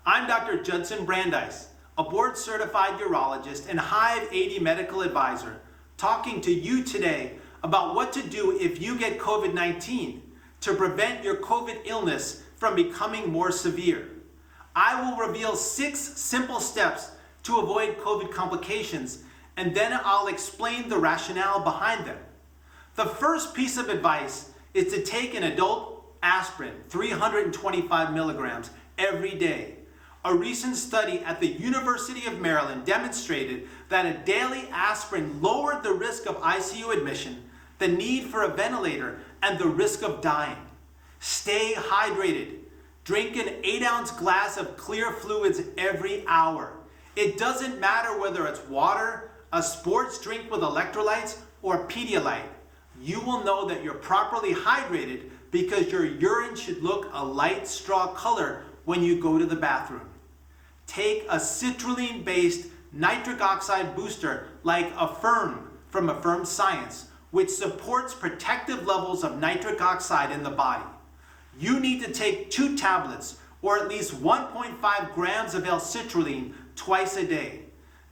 I'm Dr. Judson Brandeis, a board-certified urologist and Hive 80 medical advisor, talking to you today about what to do if you get COVID-19 to prevent your COVID illness from becoming more severe. I will reveal 6 simple steps to avoid COVID complications, and then I'll explain the rationale behind them. The first piece of advice is to take an adult aspirin, 325 milligrams, every day. A recent study at the University of Maryland demonstrated that a daily aspirin lowered the risk of ICU admission, the need for a ventilator, and the risk of dying. Stay hydrated. Drink an 8-ounce glass of clear fluids every hour. It doesn't matter whether it's water, a sports drink with electrolytes, or Pedialyte. You will know that you're properly hydrated because your urine should look a light straw color when you go to the bathroom. Take a citrulline-based nitric oxide booster like Affirm from Affirm Science, which supports protective levels of nitric oxide in the body. You need to take 2 tablets or at least 1.5 grams of L-citrulline twice a day.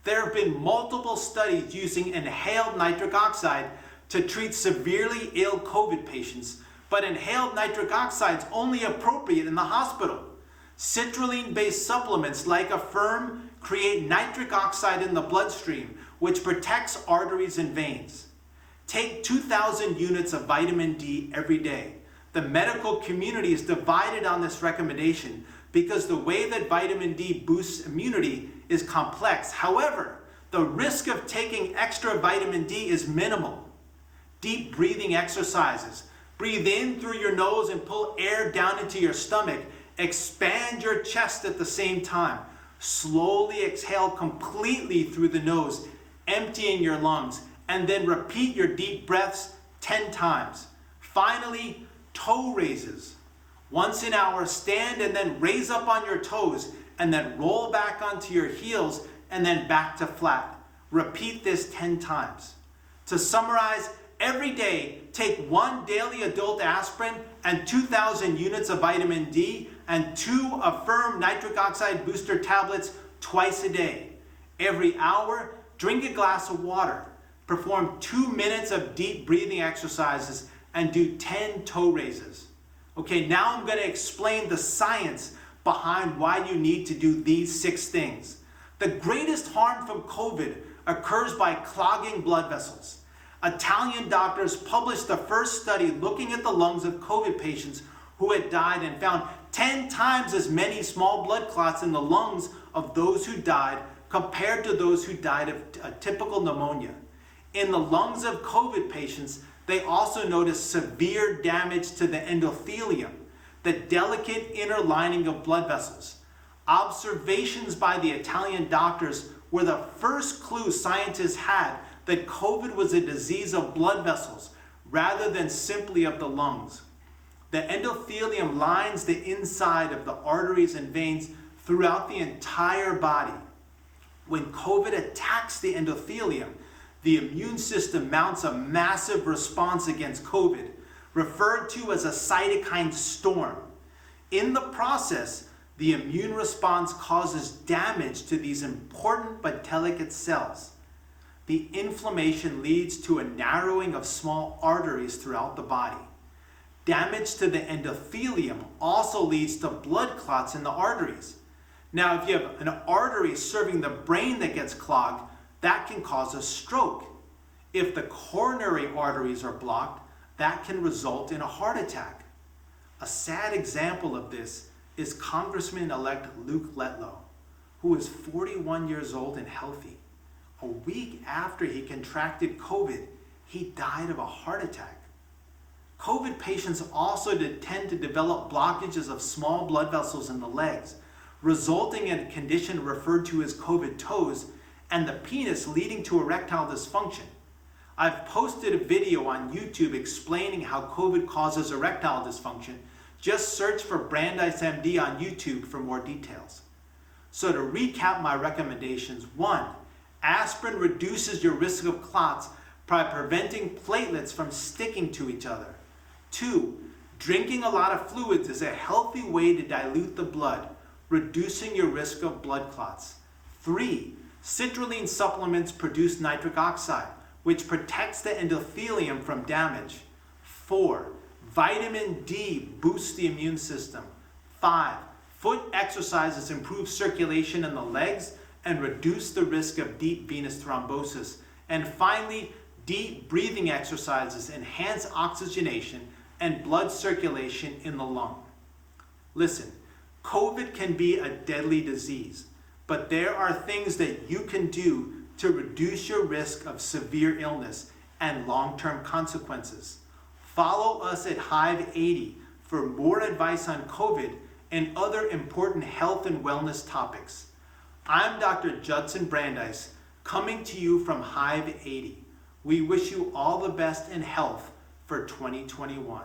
There have been multiple studies using inhaled nitric oxide to treat severely ill COVID patients, but inhaled nitric oxide is only appropriate in the hospital. Citrulline-based supplements like Affirm create nitric oxide in the bloodstream, which protects arteries and veins. Take 2,000 units of vitamin D every day. The medical community is divided on this recommendation because the way that vitamin D boosts immunity is complex. However, the risk of taking extra vitamin D is minimal. Deep breathing exercises. Breathe in through your nose and pull air down into your stomach. Expand your chest at the same time. Slowly exhale completely through the nose, emptying your lungs, and then repeat your deep breaths 10 times. Finally, toe raises. Once an hour, stand and then raise up on your toes, and then roll back onto your heels, and then back to flat. Repeat this 10 times. To summarize, every day, take 1 daily adult aspirin and 2,000 units of vitamin D and 2 Affirm nitric oxide booster tablets twice a day. Every hour, drink a glass of water. Perform 2 minutes of deep breathing exercises and do 10 toe raises. Okay, now I'm going to explain the science behind why you need to do these 6 things. The greatest harm from COVID occurs by clogging blood vessels. Italian doctors published the first study looking at the lungs of COVID patients who had died and found 10 times as many small blood clots in the lungs of those who died compared to those who died of a typical pneumonia. In the lungs of COVID patients, they also noticed severe damage to the endothelium, the delicate inner lining of blood vessels. Observations by the Italian doctors were the first clue scientists had that COVID was a disease of blood vessels rather than simply of the lungs. The endothelium lines the inside of the arteries and veins throughout the entire body. When COVID attacks the endothelium, the immune system mounts a massive response against COVID, referred to as a cytokine storm. In the process, the immune response causes damage to these important but delicate cells. The inflammation leads to a narrowing of small arteries throughout the body. Damage to the endothelium also leads to blood clots in the arteries. Now, if you have an artery serving the brain that gets clogged, that can cause a stroke. If the coronary arteries are blocked, that can result in a heart attack. A sad example of this is Congressman-elect Luke Letlow, who is 41 years old and healthy. A week after he contracted COVID, he died of a heart attack. COVID patients also tend to develop blockages of small blood vessels in the legs, resulting in a condition referred to as COVID toes, and the penis leading to erectile dysfunction. I've posted a video on YouTube explaining how COVID causes erectile dysfunction. Just search for Brandeis MD on YouTube for more details. So to recap my recommendations: 1, aspirin reduces your risk of clots by preventing platelets from sticking to each other. 2, drinking a lot of fluids is a healthy way to dilute the blood. reducing your risk of blood clots. 3. Citrulline supplements produce nitric oxide, which protects the endothelium from damage. 4. Vitamin D boosts the immune system. 5. Foot exercises improve circulation in the legs and reduce the risk of deep venous thrombosis. And finally, deep breathing exercises enhance oxygenation and blood circulation in the lung. Listen, COVID can be a deadly disease, but there are things that you can do to reduce your risk of severe illness and long-term consequences. Follow us at Hive 80 for more advice on COVID and other important health and wellness topics. I'm Dr. Judson Brandeis, coming to you from Hive 80. We wish you all the best in health for 2021.